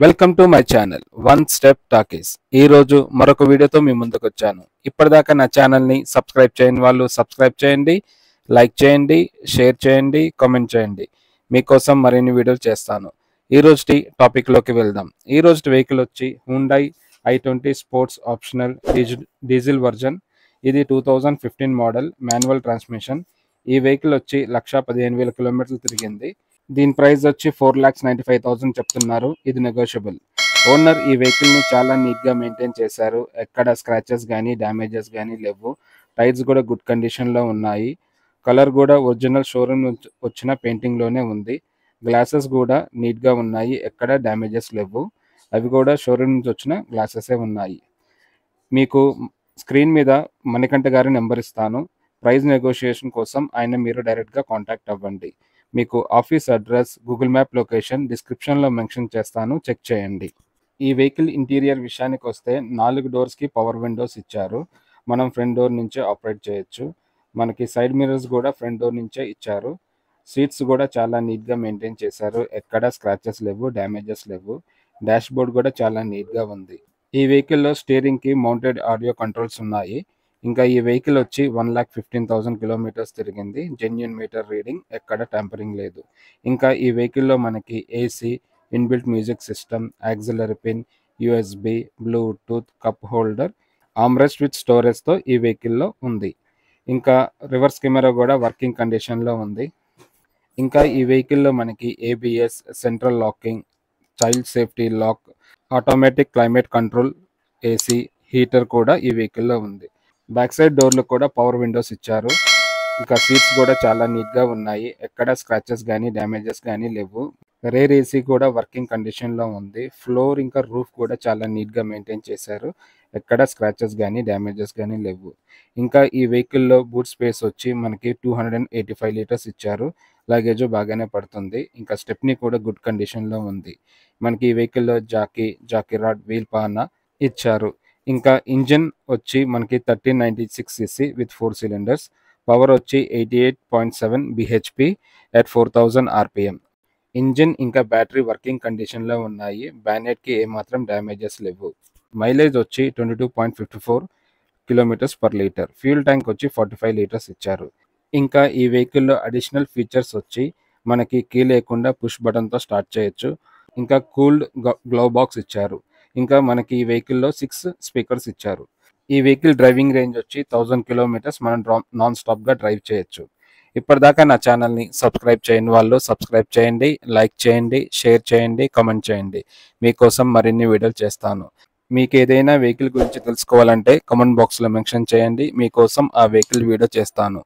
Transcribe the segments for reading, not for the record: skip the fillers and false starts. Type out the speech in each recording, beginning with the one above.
Welcome to my channel one step talkies. ఈ రోజు మరొక వీడియోతో మీ ముందుకు వచ్చాను. ఇప్పటిదాకా నా ఛానల్ని సబ్స్క్రైబ్ చేయని వాళ్ళు సబ్స్క్రైబ్ చేయండి, లైక్ చేయండి, షేర్ చేయండి, కామెంట్ చేయండి. మీకోసం మరిన్ని వీడియోలు చేస్తాను. ఈ రోజుటి టాపిక్లోకి వెళ్దాం. ఈ రోజు వెహికల్ వచ్చి Hyundai i20 sports optional diesel version. ఇది 2015 మోడల్ మాన్యువల్ ట్రాన్స్మిషన్. ఈ వెహికల్ వచ్చి 1,15,000 కిలోమీటర్లు తిరిగింది. దీని ప్రైస్ వచ్చి 4,95,000 చెప్తున్నారు. ఇది నెగోషియబుల్. ఓనర్ ఈ వెహికల్ని చాలా నీట్గా మెయింటైన్ చేశారు. ఎక్కడ స్క్రాచెస్ కానీ డ్యామేజెస్ కానీ లేవు. టైర్స్ కూడా గుడ్ కండిషన్లో ఉన్నాయి. కలర్ కూడా ఒరిజినల్ షోరూమ్ నుంచి వచ్చిన పెయింటింగ్లోనే ఉంది. గ్లాసెస్ కూడా నీట్గా ఉన్నాయి. ఎక్కడ డ్యామేజెస్ లేవు. అవి కూడా షోరూమ్ నుంచి వచ్చిన గ్లాసెసే ఉన్నాయి. మీకు స్క్రీన్ మీద మణికంఠ గారి నెంబర్ ఇస్తాను. ప్రైస్ నెగోషియేషన్ కోసం ఆయన మీరు డైరెక్ట్గా కాంటాక్ట్ అవ్వండి. మీకు office address, Google map location డిస్క్రిప్షన్లో మెన్షన్ చేస్తాను, చెక్ చేయండి. ఈ వెహికల్ ఇంటీరియర్ విషయానికి వస్తే 4 డోర్స్కి పవర్ విండోస్ ఇచ్చారు. మనం ఫ్రంట్ డోర్ నుంచే ఆపరేట్ చేయొచ్చు. మనకి సైడ్ మిర్రర్స్ కూడా ఫ్రంట్ డోర్ నుంచే ఇచ్చారు. సీట్స్ కూడా చాలా నీట్గా మెయింటైన్ చేశారు. ఎక్కడ స్క్రాచెస్ లేవు, డ్యామేజెస్ లేవు. డాష్ బోర్డ్ కూడా చాలా నీట్గా ఉంది. ఈ వెహికల్లో స్టీరింగ్కి మౌంటెడ్ ఆడియో కంట్రోల్స్ ఉన్నాయి. ఇంకా ఈ వెహికల్ వచ్చి 1,15,000 కిలోమీటర్స్ తిరిగింది. జెన్యూన్ మీటర్ రీడింగ్, ఎక్కడ ట్యాంపరింగ్ లేదు. ఇంకా ఈ వెహికల్లో మనకి AC, inbuilt music system, auxiliary pin, USB, Bluetooth, cup holder, armrest with స్టోరేజ్తో ఈ వెహికల్లో ఉంది. ఇంకా రివర్స్ కెమెరా కూడా వర్కింగ్ కండిషన్లో ఉంది. ఇంకా ఈ వెహికల్లో మనకి ABS, central locking, child safety lock, automatic climate control, AC, heater కూడా ఈ వెహికల్లో ఉంది. బ్యాక్ సైడ్ డోర్లు కూడా పవర్ విండోస్ ఇచ్చారు. ఇంకా సీట్స్ కూడా చాలా నీట్గా ఉన్నాయి. ఎక్కడ స్క్రాచెస్ కానీ డ్యామేజెస్ కానీ లేవు. రేర్ ఏసీ కూడా వర్కింగ్ కండిషన్లో ఉంది. ఫ్లోర్ ఇంకా రూఫ్ కూడా చాలా నీట్గా మెయింటైన్ చేశారు. ఎక్కడ స్క్రాచెస్ కానీ డ్యామేజెస్ కానీ లేవు. ఇంకా ఈ వెహికల్లో బూట్ స్పేస్ వచ్చి మనకి 285 లీటర్స్ ఇచ్చారు. లగేజ్ బాగానే పడుతుంది. ఇంకా స్టెప్నీ కూడా గుడ్ కండిషన్లో ఉంది. మనకి ఈ వెహికల్లో జాకీ రాడ్, వీల్ పాన ఇచ్చారు. ఇంకా ఇంజిన్ వచ్చి మనకి 1396 cc విత్ 4 cylinders. పవర్ వచ్చి 88.7 bhp at 4,000 rpm. ఇంజిన్ ఇంకా బ్యాటరీ వర్కింగ్ కండిషన్లో ఉన్నాయి. బ్యానెట్కి ఏమాత్రం డ్యామేజెస్ లేవు. మైలేజ్ వచ్చి 22.54 kilometres per litre. Fuel tank వచ్చి 45 లీటర్స్ ఇచ్చారు. ఇంకా ఈ వెహికల్లో అడిషనల్ ఫీచర్స్ వచ్చి మనకి కీ లేకుండా పుష్ బటన్తో స్టార్ట్ చేయొచ్చు. ఇంకా కూల్డ్ గ్లవ్ బాక్స్ ఇచ్చారు. ఇంకా మనకి ఈ వెహికల్లో 6 స్పీకర్స్ ఇచ్చారు. ఈ వెహికల్ డ్రైవింగ్ రేంజ్ వచ్చి 1000 కిలోమీటర్స్ మనం నాన్ స్టాప్గా డ్రైవ్ చేయొచ్చు. ఇప్పటిదాకా నా ఛానల్ని సబ్స్క్రైబ్ చేయని వాళ్ళు సబ్స్క్రైబ్ చేయండి, లైక్ చేయండి, షేర్ చేయండి, కామెంట్ చేయండి. మీకోసం మరిన్ని వీడియోలు చేస్తాను. మీకు ఏదైనా వెహికల్ గురించి తెలుసుకోవాలంటే కామెంట్ బాక్స్లో మెన్షన్ చేయండి. మీకోసం ఆ వెహికల్ వీడియో చేస్తాను.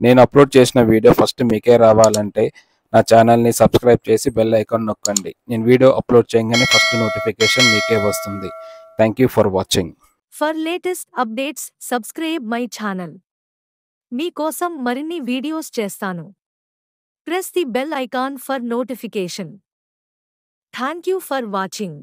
నేను అప్లోడ్ చేసిన వీడియో ఫస్ట్ మీకే రావాలంటే నా ఛానల్ని సబ్స్క్రైబ్ చేసి బెల్ ఐకాన్ నొక్కండి. నేను వీడియో అప్లోడ్ చేయగానే ఫస్ట్ నోటిఫికేషన్ మీకే వస్తుంది. Thank you for watching. For latest updates, subscribe my channel. మీకోసం మరిన్ని వీడియోస్ చేస్తాను. Press the bell icon for notification. Thank you for watching.